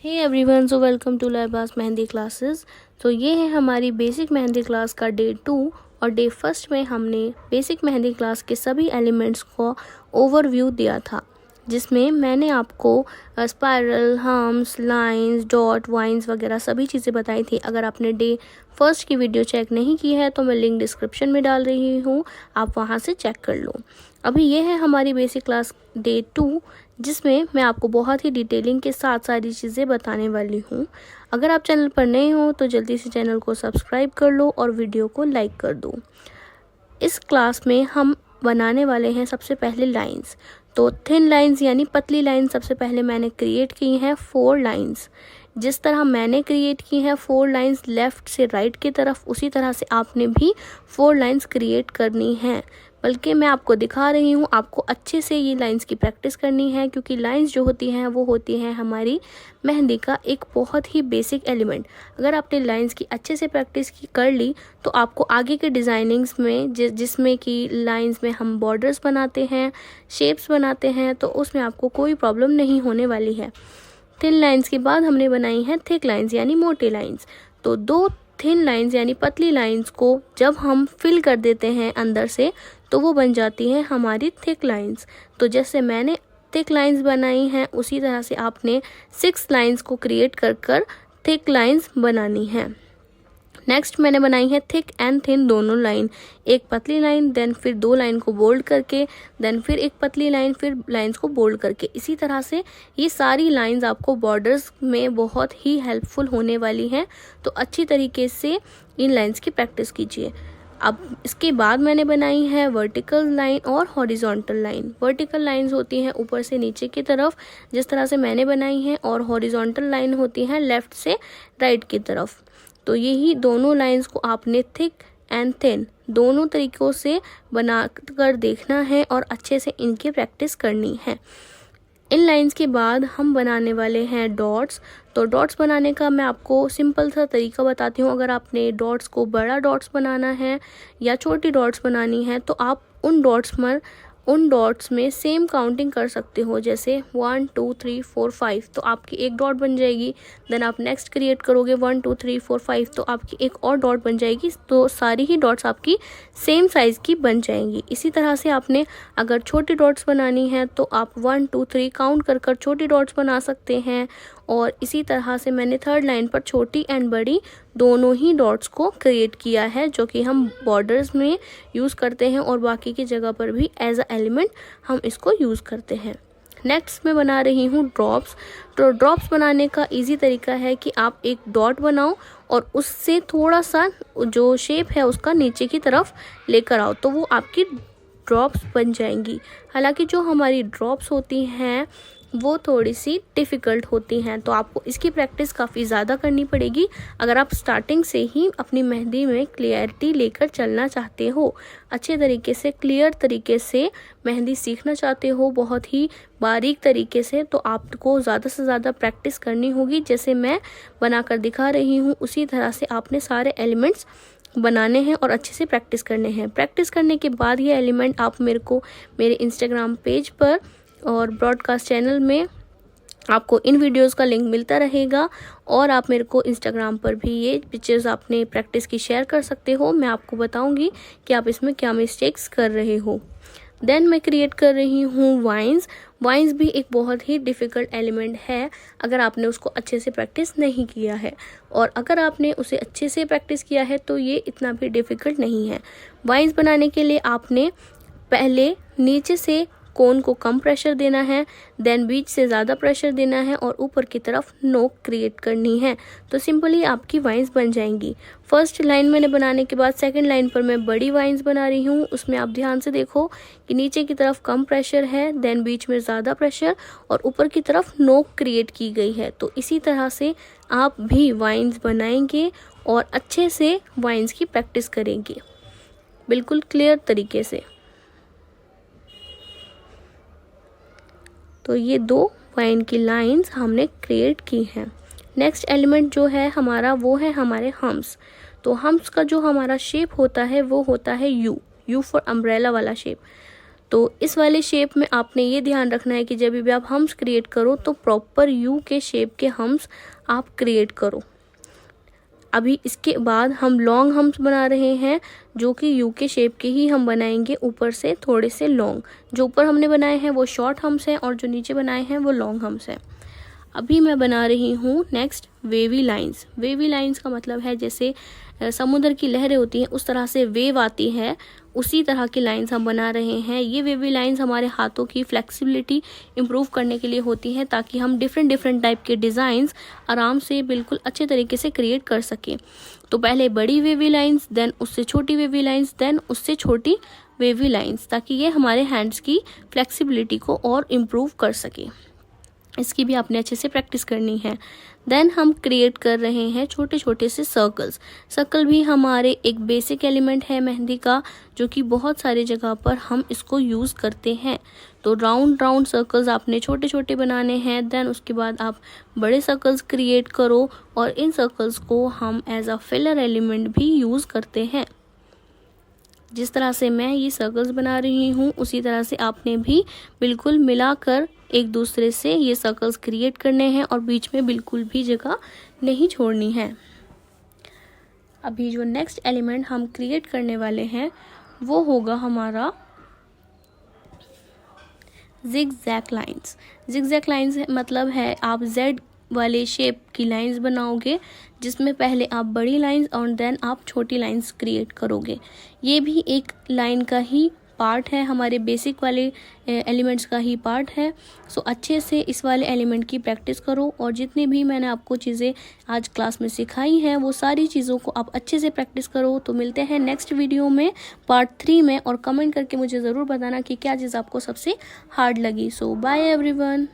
Hey everyone, so welcome to Libaas mehndi classes. तो ये है हमारी बेसिक मेहंदी क्लास का डे 2 और डे फर्स्ट में हमने बेसिक मेहंदी क्लास के सभी एलिमेंट्स को ओवरव्यू दिया था, जिसमें मैंने आपको spiral, hums, lines, dot, vines वगैरह सभी चीज़ें बताई थी। अगर आपने डे फर्स्ट की वीडियो चेक नहीं की है तो मैं लिंक डिस्क्रिप्शन में डाल रही हूँ, आप वहाँ से चेक कर लो। अभी ये है हमारी बेसिक क्लास डे 2, जिसमें मैं आपको बहुत ही डिटेलिंग के साथ सारी चीज़ें बताने वाली हूँ। अगर आप चैनल पर नए हो तो जल्दी से चैनल को सब्सक्राइब कर लो और वीडियो को लाइक कर दो। इस क्लास में हम बनाने वाले हैं सबसे पहले लाइंस। तो थिन लाइंस यानी पतली लाइन सबसे पहले मैंने क्रिएट की हैं 4 लाइंस। जिस तरह मैंने क्रिएट की हैं 4 लाइंस लेफ़्ट से राइट की तरफ, उसी तरह से आपने भी 4 लाइंस क्रिएट करनी हैं। बल्कि मैं आपको दिखा रही हूँ, आपको अच्छे से ये लाइंस की प्रैक्टिस करनी है, क्योंकि लाइंस जो होती हैं वो होती हैं हमारी मेहंदी का एक बहुत ही बेसिक एलिमेंट। अगर आपने लाइंस की अच्छे से प्रैक्टिस कर ली तो आपको आगे के डिज़ाइनिंग्स में जिसमें कि लाइंस में हम बॉर्डर्स बनाते हैं, शेप्स बनाते हैं, तो उसमें आपको कोई प्रॉब्लम नहीं होने वाली है। थिन लाइंस के बाद हमने बनाई हैं थिक लाइंस यानी मोटी लाइंस। तो 2 थिन लाइंस यानी पतली लाइंस को जब हम फिल कर देते हैं अंदर से तो वो बन जाती हैं हमारी थिक लाइंस। तो जैसे मैंने थिक लाइंस बनाई हैं उसी तरह से आपने 6 लाइंस को क्रिएट कर थिक लाइंस बनानी है। नेक्स्ट मैंने बनाई है थिक एंड थिन दोनों लाइन, एक पतली लाइन, देन फिर 2 लाइन को बोल्ड करके, देन फिर एक पतली लाइन, फिर लाइंस को बोल्ड करके। इसी तरह से ये सारी लाइंस आपको बॉर्डर्स में बहुत ही हेल्पफुल होने वाली हैं। तो अच्छी तरीके से इन लाइंस की प्रैक्टिस कीजिए। अब इसके बाद मैंने बनाई है वर्टिकल लाइन और हॉरिजॉन्टल लाइन। वर्टिकल लाइंस होती हैं ऊपर से नीचे की तरफ, जिस तरह से मैंने बनाई है, और हॉरिजॉन्टल लाइन होती हैं लेफ़्ट से राइट की तरफ। तो यही दोनों लाइंस को आपने थिक एंड थिन दोनों तरीक़ों से बना कर देखना है और अच्छे से इनकी प्रैक्टिस करनी है। इन लाइंस के बाद हम बनाने वाले हैं डॉट्स। तो डॉट्स बनाने का मैं आपको सिंपल सा तरीका बताती हूँ। अगर आपने डॉट्स को बड़ा डॉट्स बनाना है या छोटी डॉट्स बनानी है तो आप उन डॉट्स में सेम काउंटिंग कर सकते हो, जैसे 1 2 3 4 5 तो आपकी एक डॉट बन जाएगी। देन आप नेक्स्ट क्रिएट करोगे 1 2 3 4 5 तो आपकी एक और डॉट बन जाएगी। तो सारी ही डॉट्स आपकी सेम साइज़ की बन जाएंगी। इसी तरह से आपने अगर छोटी डॉट्स बनानी है तो आप 1 2 3 काउंट कर छोटी डॉट्स बना सकते हैं। और इसी तरह से मैंने थर्ड लाइन पर छोटी एंड बड़ी दोनों ही डॉट्स को क्रिएट किया है, जो कि हम बॉर्डर्स में यूज़ करते हैं और बाकी की जगह पर भी एज अ एलिमेंट हम इसको यूज़ करते हैं। नेक्स्ट मैं बना रही हूँ ड्रॉप्स। तो ड्रॉप्स बनाने का इजी तरीका है कि आप एक डॉट बनाओ और उससे थोड़ा सा जो शेप है उसका नीचे की तरफ लेकर आओ, तो वो आपकी ड्रॉप्स बन जाएंगी। हालांकि जो हमारी ड्रॉप्स होती हैं वो थोड़ी सी डिफ़िकल्ट होती हैं, तो आपको इसकी प्रैक्टिस काफ़ी ज़्यादा करनी पड़ेगी अगर आप स्टार्टिंग से ही अपनी मेहंदी में क्लियरिटी लेकर चलना चाहते हो, अच्छे तरीके से क्लियर तरीके से मेहंदी सीखना चाहते हो, बहुत ही बारीक तरीके से। तो आपको ज़्यादा से ज़्यादा प्रैक्टिस करनी होगी। जैसे मैं बनाकर दिखा रही हूँ उसी तरह से आपने सारे एलिमेंट्स बनाने हैं और अच्छे से प्रैक्टिस करने हैं। प्रैक्टिस करने के बाद ये एलिमेंट आप मेरे इंस्टाग्राम पेज पर और ब्रॉडकास्ट चैनल में आपको इन वीडियोस का लिंक मिलता रहेगा, और आप मेरे को इंस्टाग्राम पर भी ये पिक्चर्स आपने प्रैक्टिस की शेयर कर सकते हो। मैं आपको बताऊंगी कि आप इसमें क्या मिस्टेक्स कर रहे हो। देन मैं क्रिएट कर रही हूँ वाइंस। वाइंस भी एक बहुत ही डिफ़िकल्ट एलिमेंट है अगर आपने उसको अच्छे से प्रैक्टिस नहीं किया है, और अगर आपने उसे अच्छे से प्रैक्टिस किया है तो ये इतना भी डिफ़िकल्ट नहीं है। वाइंस बनाने के लिए आपने पहले नीचे से कोन को कम प्रेशर देना है, देन बीच से ज़्यादा प्रेशर देना है और ऊपर की तरफ नोक क्रिएट करनी है। तो सिंपली आपकी वाइंस बन जाएंगी। फर्स्ट लाइन मैंने बनाने के बाद सेकंड लाइन पर मैं बड़ी वाइंस बना रही हूँ। उसमें आप ध्यान से देखो कि नीचे की तरफ कम प्रेशर है, देन बीच में ज़्यादा प्रेशर और ऊपर की तरफ नोक क्रिएट की गई है। तो इसी तरह से आप भी वाइंस बनाएंगे और अच्छे से वाइंस की प्रैक्टिस करेंगे, बिल्कुल क्लियर तरीके से। तो ये 2 वाइन की लाइंस हमने क्रिएट की हैं। नेक्स्ट एलिमेंट जो है हमारा वो है हमारे हम्स। तो हम्स का जो हमारा शेप होता है वो होता है यू फॉर अम्ब्रेला वाला शेप। तो इस वाले शेप में आपने ये ध्यान रखना है कि जब भी आप हम्स क्रिएट करो तो प्रॉपर यू के शेप के हम्स आप क्रिएट करो। अभी इसके बाद हम लॉन्ग हम्स बना रहे हैं, जो कि यू के शेप के ही हम बनाएंगे, ऊपर से थोड़े से लॉन्ग। जो ऊपर हमने बनाए हैं वो शॉर्ट हम्स हैं और जो नीचे बनाए हैं वो लॉन्ग हम्स हैं। अभी मैं बना रही हूँ next wavy lines. Wavy lines का मतलब है जैसे समुद्र की लहरें होती हैं उस तरह से वेव आती है, उसी तरह की लाइंस हम बना रहे हैं। ये वेवी लाइंस हमारे हाथों की फ्लेक्सिबिलिटी इम्प्रूव करने के लिए होती हैं, ताकि हम डिफरेंट टाइप के डिज़ाइंस आराम से बिल्कुल अच्छे तरीके से क्रिएट कर सकें। तो पहले बड़ी वेवी लाइंस, देन उससे छोटी वेवी लाइंस, देन उससे छोटी वेवी लाइंस, ताकि ये हमारे हैंड्स की फ्लेक्सिबिलिटी को और इम्प्रूव कर सके। इसकी भी आपने अच्छे से प्रैक्टिस करनी है। देन हम क्रिएट कर रहे हैं छोटे छोटे से सर्कल्स। सर्कल भी हमारे एक बेसिक एलिमेंट है मेहंदी का, जो कि बहुत सारी जगह पर हम इसको यूज़ करते हैं। तो राउंड सर्कल्स आपने छोटे छोटे बनाने हैं। देन उसके बाद आप बड़े सर्कल्स क्रिएट करो, और इन सर्कल्स को हम एज अ फिलर एलिमेंट भी यूज़ करते हैं। जिस तरह से मैं ये सर्कल्स बना रही हूँ उसी तरह से आपने भी बिल्कुल मिलाकर एक दूसरे से ये सर्कल्स क्रिएट करने हैं, और बीच में बिल्कुल भी जगह नहीं छोड़नी है। अभी जो नेक्स्ट एलिमेंट हम क्रिएट करने वाले हैं वो होगा हमारा जिगजैग लाइंस। जिगजैग लाइंस मतलब है आप जेड वाले शेप की लाइंस बनाओगे, जिसमें पहले आप बड़ी लाइंस और देन आप छोटी लाइंस क्रिएट करोगे। ये भी एक लाइन का ही पार्ट है, हमारे बेसिक वाले एलिमेंट्स का ही पार्ट है। सो अच्छे से इस वाले एलिमेंट की प्रैक्टिस करो, और जितनी भी मैंने आपको चीज़ें आज क्लास में सिखाई हैं वो सारी चीज़ों को आप अच्छे से प्रैक्टिस करो। तो मिलते हैं नेक्स्ट वीडियो में पार्ट 3 में, और कमेंट करके मुझे ज़रूर बताना कि क्या चीज़ आपको सबसे हार्ड लगी। सो बाय एवरीवन।